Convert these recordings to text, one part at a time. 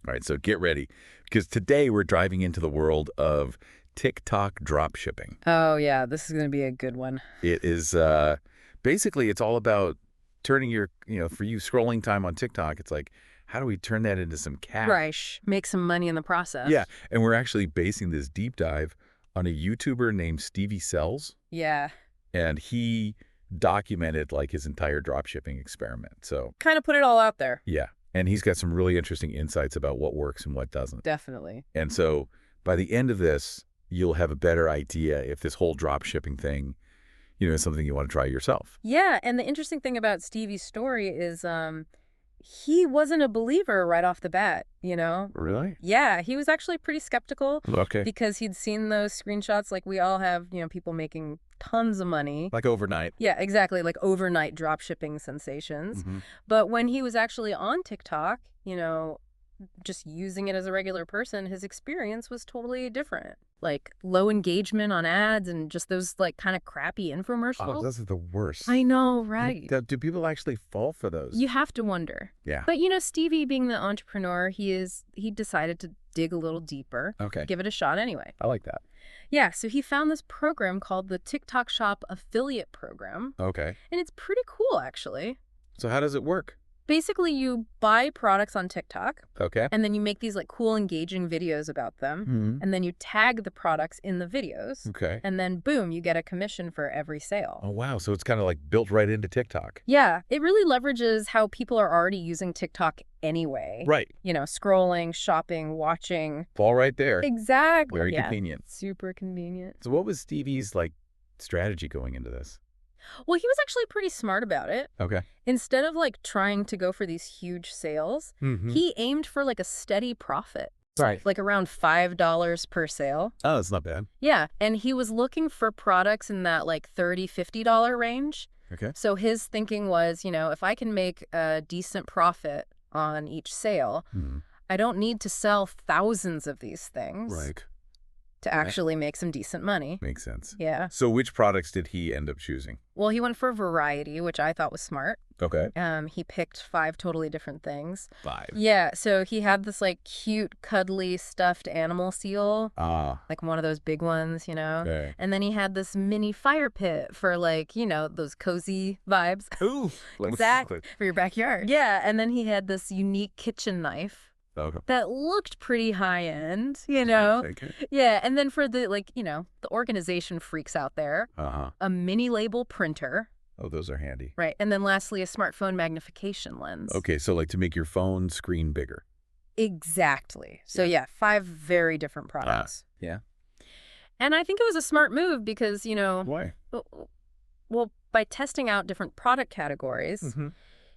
All right, so get ready, because today we're driving into the world of TikTok dropshipping. Oh, yeah, this is going to be a good one. It is basically it's all about turning your, for you scrolling time on TikTok, it's like, how do we turn that into some cash? Right. Make some money in the process. Yeah, and we're actually basing this deep dive on a YouTuber named Stevie Sells, Yeah. and he documented like his entire dropshipping experiment. So, Kind of put it all out there. yeah, and he's got some really interesting insights about what works and what doesn't. Definitely. And so by the end of this, you'll have a better idea if this whole drop shipping thing, is something you want to try yourself. Yeah, and the interesting thing about Stevie's story is he wasn't a believer right off the bat, Really? Yeah, he was actually pretty skeptical Okay. because he'd seen those screenshots like we all have, people making tons of money. Like overnight. Yeah, exactly, like overnight drop shipping sensations. Mm-hmm. But when he was actually on TikTok, just using it as a regular person, his experience was totally different. Like low engagement on ads and just those like kind of crappy infomercials. Oh, those are the worst. I know, right? Do people actually fall for those? You have to wonder. Yeah. But Stevie being the entrepreneur he decided to dig a little deeper. Okay. Give it a shot anyway. I like that. Yeah, so he found this program called the TikTok Shop Affiliate Program. Okay. And it's pretty cool, actually. So how does it work? Basically, you buy products on TikTok. Okay. And then you make these like cool, engaging videos about them. Mm-hmm. And then you tag the products in the videos. Okay. And then, boom, you get a commission for every sale. Oh, wow. So it's kind of like built right into TikTok. Yeah, it really leverages how people are already using TikTok anyway. Right. Scrolling, shopping, watching. Fall right there. Exactly. Very yeah. convenient. Super convenient. So what was Stevie's strategy going into this? Well, he was actually pretty smart about it. Okay. Instead of trying to go for these huge sales, he aimed for a steady profit. Right. Like around $5 per sale. Oh, that's not bad. Yeah, and he was looking for products in that $30, $50 range. Okay. So his thinking was, if I can make a decent profit on each sale, I don't need to sell thousands of these things. Right. To actually make some decent money. Makes sense. Yeah. So which products did he end up choosing? Well, he went for variety, which I thought was smart. Okay. He picked 5 totally different things. 5. Yeah, so he had this cute, cuddly, stuffed animal seal. Ah. Like one of those big ones, Okay. And then he had this mini fire pit for those cozy vibes. Ooh. Exactly. For your backyard. Yeah, and then he had this unique kitchen knife. Okay. That looked pretty high end, Okay. Yeah, and then for the the organization freaks out there, a mini label printer. Oh, those are handy. Right, and then lastly a smartphone magnification lens. Okay, so to make your phone screen bigger. Exactly. So yeah, 5 very different products. Yeah. And I think it was a smart move because, Why? well, by testing out different product categories,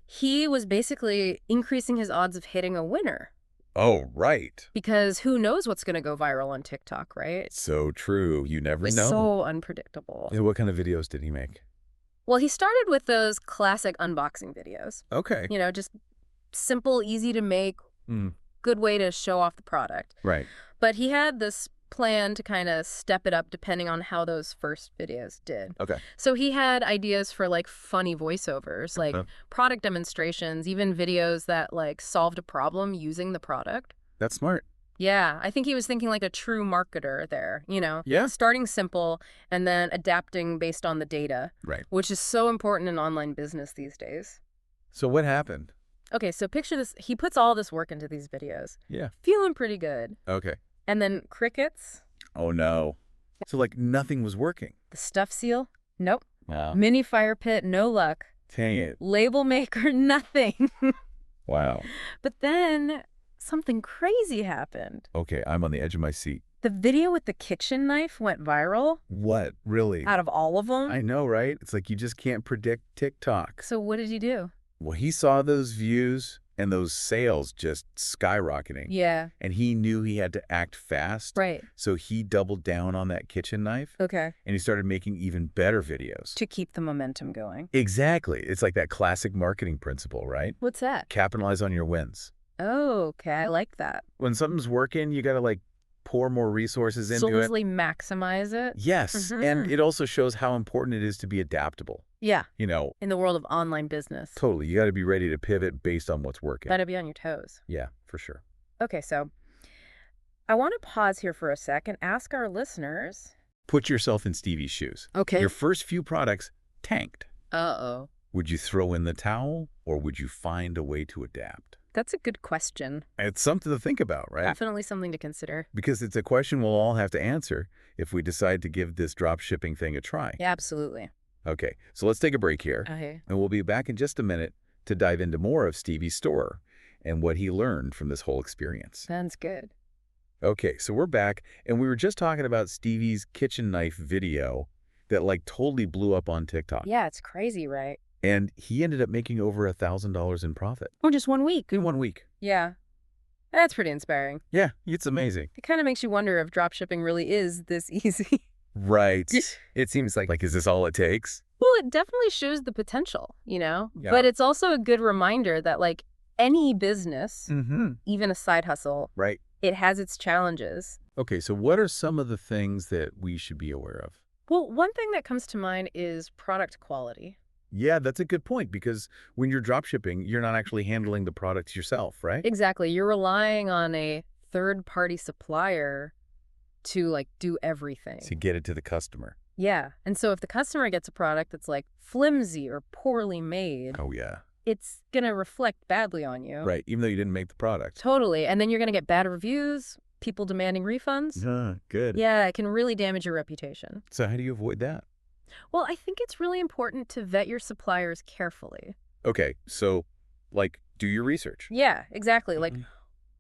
he was basically increasing his odds of hitting a winner. Oh, right. Because who knows what's going to go viral on TikTok, right? So true. You never know. So unpredictable. And what kind of videos did he make? Well, he started with those classic unboxing videos. Okay. Just simple, easy to make, good way to show off the product. Right. But he had this plan to kind of step it up depending on how those first videos did. Okay. So he had ideas for funny voiceovers, product demonstrations, even videos that solved a problem using the product. That's smart. Yeah, I think he was thinking like a true marketer there, Yeah. Starting simple and then adapting based on the data. Right. Which is so important in online business these days. So what happened? Okay, so picture this. He puts all this work into these videos. Yeah. Feeling pretty good. Okay. And then crickets. Oh, no. So nothing was working. The stuff seal. Nope. Wow. Mini fire pit. No luck. Dang it. Label maker. Nothing. Wow. But then something crazy happened. Okay, I'm on the edge of my seat. The video with the kitchen knife went viral. What? Really? Out of all of them. I know, right? It's you just can't predict TikTok. So what did he do? Well, he saw those views and those sales just skyrocketing. Yeah. And he knew he had to act fast. Right. So he doubled down on that kitchen knife. Okay. And he started making even better videos. To keep the momentum going. Exactly. It's like that classic marketing principle, right? What's that? Capitalize on your wins. Oh, okay. I like that. When something's working, you got to pour more resources into it. Solely maximize it. Yes. And it also shows how important it is to be adaptable. Yeah. In the world of online business. Totally. You got to be ready to pivot based on what's working. Got to be on your toes. Yeah, for sure. Okay, so I want to pause here for a sec and ask our listeners. Put yourself in Stevie's shoes. Okay. Your first few products tanked. Uh-oh. Would you throw in the towel or would you find a way to adapt? That's a good question. It's something to think about, right? Definitely something to consider. Because it's a question we'll all have to answer if we decide to give this drop shipping thing a try. Yeah, absolutely. Okay, so let's take a break here, Okay. and we'll be back in just a minute to dive into more of Stevie's store and what he learned from this whole experience. Sounds good. Okay, so we're back, and we were just talking about Stevie's kitchen knife video that like totally blew up on TikTok. Yeah, it's crazy, right? And he ended up making over $1,000 in profit Oh, just 1 week. in 1 week. Yeah. That's pretty inspiring. Yeah, it's amazing. It kind of makes you wonder if dropshipping really is this easy. Right. It seems like Like, is this all it takes? Well, it definitely shows the potential, you know? Yeah. But it's also a good reminder that, like, any business, Mm-hmm. even a side hustle, Right. it has its challenges. Okay, so what are some of the things that we should be aware of? Well, one thing that comes to mind is product quality. Yeah, that's a good point because when you're drop shipping, you're not actually handling the products yourself, right? Exactly. You're relying on a third-party supplier to, like, do everything. To get it to the customer. Yeah. And so if the customer gets a product that's, like, flimsy or poorly made, Oh, yeah. it's going to reflect badly on you. Right, even though you didn't make the product. Totally. And then you're going to get bad reviews, people demanding refunds. Good. Yeah, it can really damage your reputation. So how do you avoid that? Well, I think it's really important to vet your suppliers carefully. Okay, so, like, do your research. Yeah, exactly. Like, Mhm.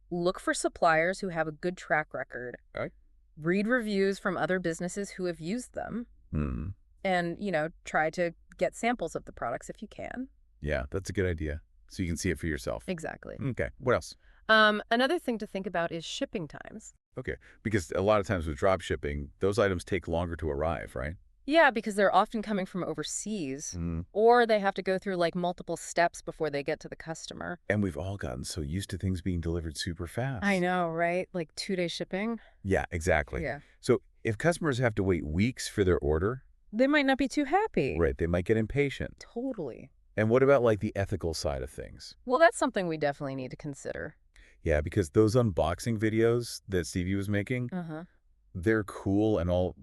look for suppliers who have a good track record. Okay. Read reviews from other businesses who have used them. Hmm. And, you know, try to get samples of the products if you can. Yeah, that's a good idea. So you can see it for yourself. Exactly. Okay, what else? Another thing to think about is shipping times. Okay, because a lot of times with drop shipping, those items take longer to arrive, right? Yeah, because they're often coming from overseas, Mm. or they have to go through like multiple steps before they get to the customer. And we've all gotten so used to things being delivered super fast. I know, right? Like 2-day shipping. Yeah, exactly. Yeah. So if customers have to wait weeks for their order, They might not be too happy. right, they might get impatient. Totally. And what about like the ethical side of things? Well, that's something we definitely need to consider. Yeah, because those unboxing videos that Stevie was making, Uh-huh. they're cool and all,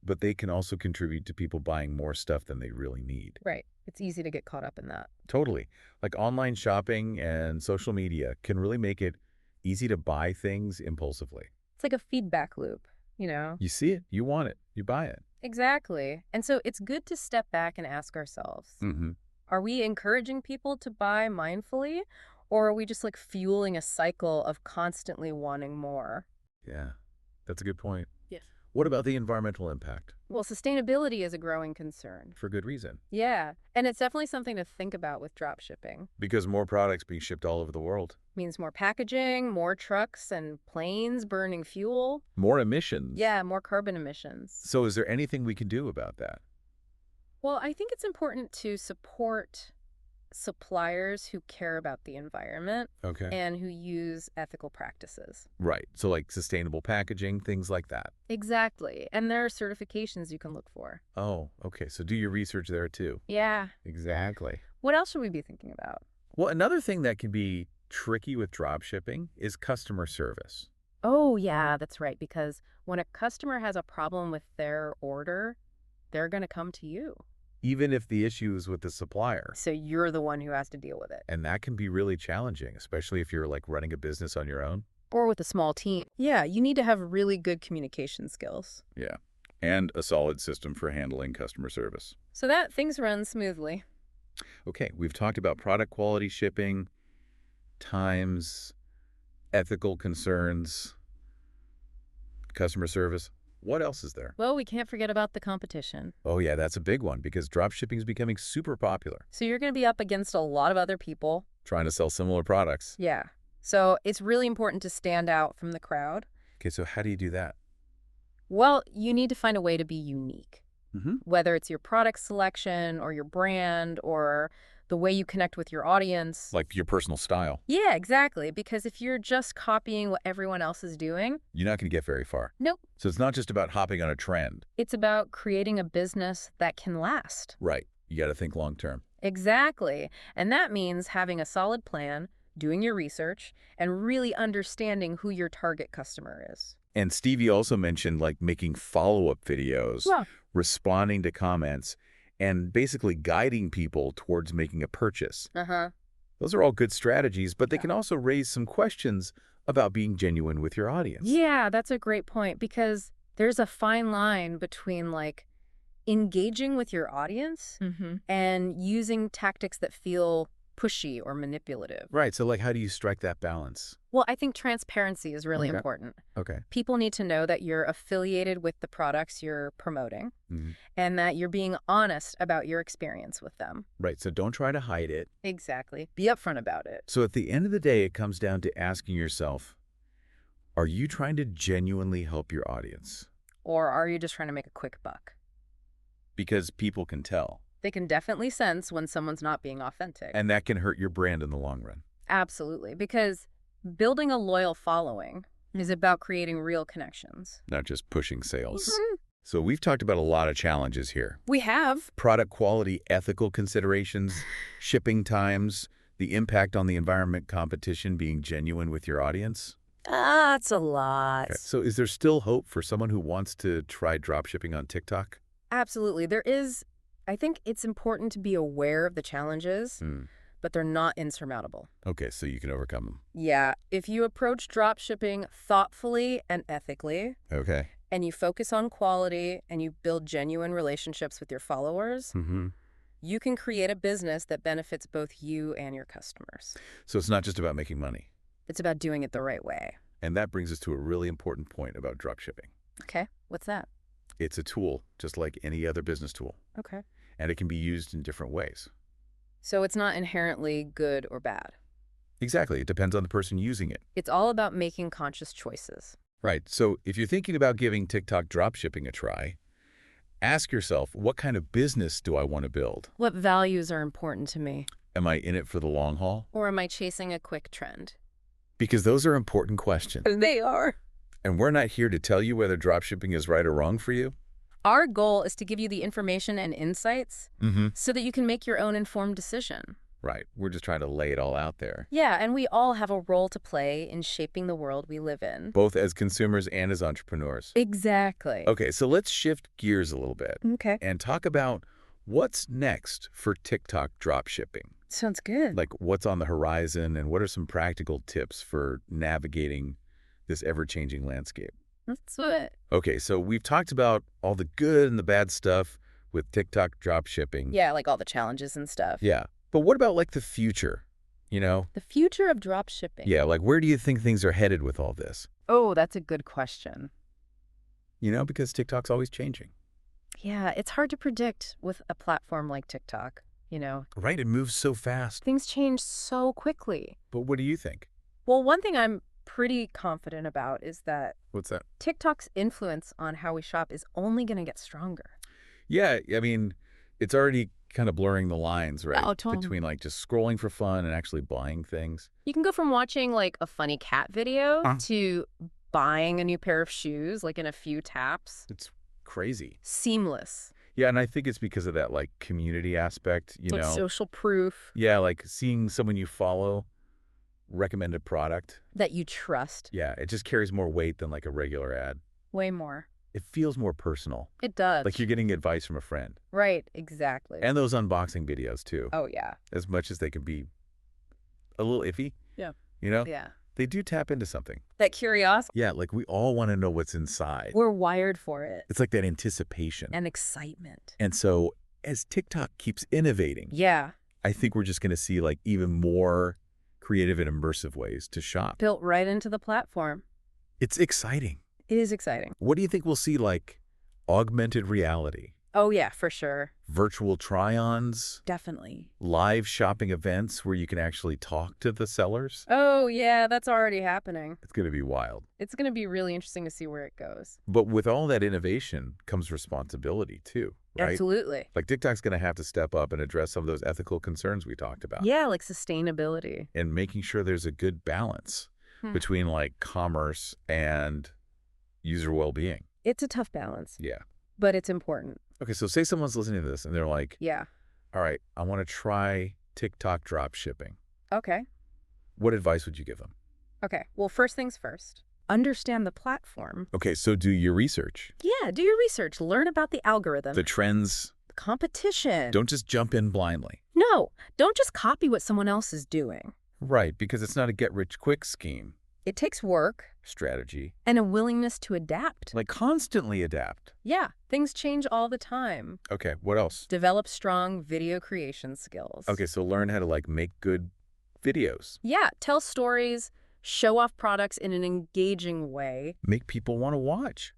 but they can also contribute to people buying more stuff than they really need. Right. It's easy to get caught up in that. Totally. Like online shopping and social media can really make it easy to buy things impulsively. It's like a feedback loop, you know? You see it, you want it, you buy it. Exactly. And so it's good to step back and ask ourselves, Mm-hmm. are we encouraging people to buy mindfully, or are we just like fueling a cycle of constantly wanting more? Yeah, that's a good point. Yes. What about the environmental impact? Well, sustainability is a growing concern. For good reason. Yeah, and it's definitely something to think about with drop shipping. Because more products being shipped all over the world. Means more packaging, more trucks and planes burning fuel. More emissions. Yeah, more carbon emissions. So is there anything we can do about that? Well, I think it's important to support suppliers who care about the environment Okay. and who use ethical practices. Right. So like sustainable packaging, things like that. Exactly. And there are certifications you can look for. Oh, okay. So do your research there too. Yeah. Exactly. What else should we be thinking about? Well, another thing that can be tricky with drop shipping is customer service. Oh, yeah, that's right. Because when a customer has a problem with their order, they're going to come to you. Even if the issue is with the supplier. So you're the one who has to deal with it. And that can be really challenging, especially if you're like running a business on your own. Or with a small team. Yeah, you need to have really good communication skills. Yeah. And a solid system for handling customer service. So that things run smoothly. Okay, we've talked about product quality, shipping, times, ethical concerns, customer service. What else is there? Well, we can't forget about the competition. Oh yeah, that's a big one because drop shipping is becoming super popular. So you're going to be up against a lot of other people. Trying to sell similar products. Yeah. So it's really important to stand out from the crowd. Okay, so how do you do that? Well, you need to find a way to be unique. Mm-hmm. Whether it's your product selection or your brand or the way you connect with your audience. Like your personal style. Yeah, exactly. Because if you're just copying what everyone else is doing, You're not going to get very far. nope. So it's not just about hopping on a trend. It's about creating a business that can last. Right. You got to think long term. Exactly. And that means having a solid plan, doing your research, and really understanding who your target customer is. And Stevie also mentioned like making follow-up videos, Yeah. responding to comments, and basically guiding people towards making a purchase. Uh-huh. Those are all good strategies, but they Yeah. can also raise some questions about being genuine with your audience. Yeah, that's a great point because there's a fine line between like engaging with your audience and using tactics that feel pushy or manipulative. Right, so like how do you strike that balance? Well, I think transparency is really Okay. important. Okay. People need to know that you're affiliated with the products you're promoting Mhm. and that you're being honest about your experience with them. Right, so don't try to hide it. Exactly. Be upfront about it. So at the end of the day, it comes down to asking yourself, are you trying to genuinely help your audience? Or are you just trying to make a quick buck? Because people can tell, They can definitely sense when someone's not being authentic. and that can hurt your brand in the long run. Absolutely. Because building a loyal following is about creating real connections. Not just pushing sales. So we've talked about a lot of challenges here. We have. Product quality, ethical considerations, shipping times, the impact on the environment, competition, being genuine with your audience. That's a lot. Okay. So is there still hope for someone who wants to try dropshipping on TikTok? Absolutely. There is. I think it's important to be aware of the challenges, but they're not insurmountable. Okay, so you can overcome them. Yeah. If you approach drop shipping thoughtfully and ethically, Okay. and you focus on quality and you build genuine relationships with your followers, you can create a business that benefits both you and your customers. So it's not just about making money. It's about doing it the right way. And that brings us to a really important point about dropshipping. Okay. What's that? It's a tool, just like any other business tool, Okay. and it can be used in different ways. So it's not inherently good or bad. Exactly. It depends on the person using it. It's all about making conscious choices. Right. So if you're thinking about giving TikTok dropshipping a try, ask yourself, what kind of business do I want to build? What values are important to me? Am I in it for the long haul? Or am I chasing a quick trend? Because those are important questions. They are. And we're not here to tell you whether dropshipping is right or wrong for you. Our goal is to give you the information and insights so that you can make your own informed decision. Right. We're just trying to lay it all out there, Yeah, and we all have a role to play in shaping the world we live in. both as consumers and as entrepreneurs. Exactly. Okay, so let's shift gears a little bit Okay. and talk about what's next for TikTok dropshipping. Sounds good. Like what's on the horizon and what are some practical tips for navigating this ever-changing landscape? That's what. Okay, so we've talked about all the good and the bad stuff with TikTok dropshipping. Yeah, like all the challenges and stuff. Yeah. But what about like the future? You know? The future of drop shipping. Yeah, like where do you think things are headed with all this? Oh, that's a good question. You know, because TikTok's always changing. Yeah, it's hard to predict with a platform like TikTok. You know, Right, it moves so fast. things change so quickly. But what do you think? Well, one thing I'm pretty confident about is that What's that? TikTok's influence on how we shop is only going to get stronger. Yeah, I mean, it's already kind of blurring the lines, right? Oh, totally. Between like just scrolling for fun and actually buying things. You can go from watching like a funny cat video to buying a new pair of shoes like in a few taps. It's crazy. Seamless. Yeah, and I think it's because of that like community aspect, you Like know. social proof Yeah, like seeing someone you follow recommend a product. that you trust. Yeah, it just carries more weight than like a regular ad. Way more. It feels more personal. It does. Like you're getting advice from a friend. Right, exactly. And those unboxing videos too. Oh, yeah. As much as they can be a little iffy. Yeah. You know? Yeah. They do tap into something. That curiosity. Yeah, like we all want to know what's inside. We're wired for it. It's like that anticipation. And excitement. And so as TikTok keeps innovating, Yeah. I think we're just going to see like even more creative and immersive ways to shop. Built right into the platform. It's exciting. It is exciting. What do you think we'll see like augmented reality, Oh, yeah, for sure. virtual try-ons, Definitely. live shopping events where you can actually talk to the sellers? Oh, yeah, that's already happening. It's going to be wild. It's going to be really interesting to see where it goes. But with all that innovation comes responsibility too, right? Absolutely. Like TikTok's going to have to step up and address some of those ethical concerns we talked about. Yeah, like sustainability. And making sure there's a good balance between like commerce and user well-being. It's a tough balance, Yeah. but it's important. Okay, so say someone's listening to this and they're like, Yeah. all right, I want to try TikTok drop shipping. Okay. What advice would you give them? Okay, well, first things first. Understand the platform. Okay, so do your research. Yeah, do your research. Learn about the algorithm. The trends. The competition. Don't just jump in blindly. No, don't just copy what someone else is doing. Right, because it's not a get-rich-quick scheme. It takes work Strategy. and a willingness to adapt. Like constantly adapt. Yeah, things change all the time. Okay, what else? Develop strong video creation skills. Okay, so learn how to like make good videos. Yeah, tell stories, show off products in an engaging way, Make people want to watch.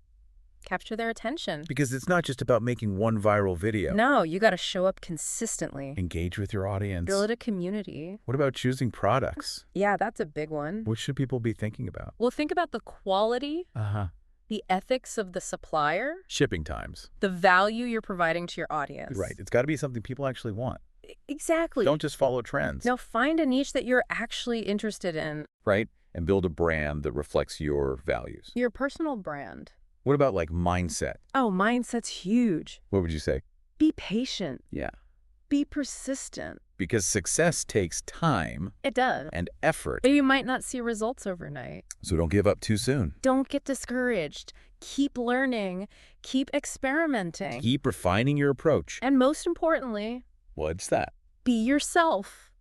capture their attention. Because it's not just about making one viral video. No, you got to show up consistently. Engage with your audience. Build a community. What about choosing products? Yeah, that's a big one. What should people be thinking about? Well, think about the quality, Uh-huh. the ethics of the supplier, Shipping times. the value you're providing to your audience. Right. It's got to be something people actually want. Exactly. Don't just follow trends. No, find a niche that you're actually interested in. Right? And build a brand that reflects your values. Your personal brand. What about like mindset? Oh, mindset's huge. What would you say? Be patient. Yeah. Be persistent. Because success takes time It does. and effort. But you might not see results overnight. So don't give up too soon. Don't get discouraged. Keep learning. Keep experimenting. Keep refining your approach. And most importantly, What's that? be yourself.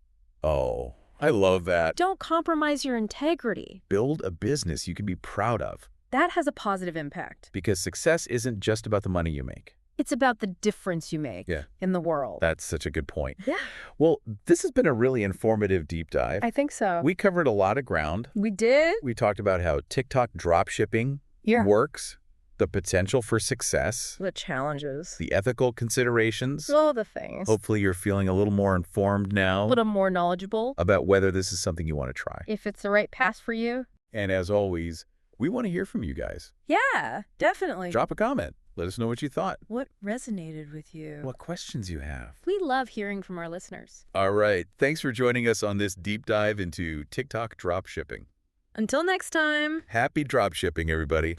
Oh, I love that. Don't compromise your integrity. Build a business you can be proud of. That has a positive impact. Because success isn't just about the money you make. It's about the difference you make Yeah. in the world. That's such a good point. Yeah, Well, this has been a really informative deep dive. I think so. We covered a lot of ground. We did? We talked about how TikTok dropshipping Yeah. works, the potential for success, The challenges. the ethical considerations. All the things. Hopefully you're feeling a little more informed A now little more knowledgeable. about whether this is something you want to try. If it's the right path for you. And as always, we want to hear from you guys. Yeah, definitely. Drop a comment. Let us know what you thought, What resonated with you? what questions you have. We love hearing from our listeners. All right. Thanks for joining us on this deep dive into TikTok dropshipping. Until next time. Happy dropshipping, everybody.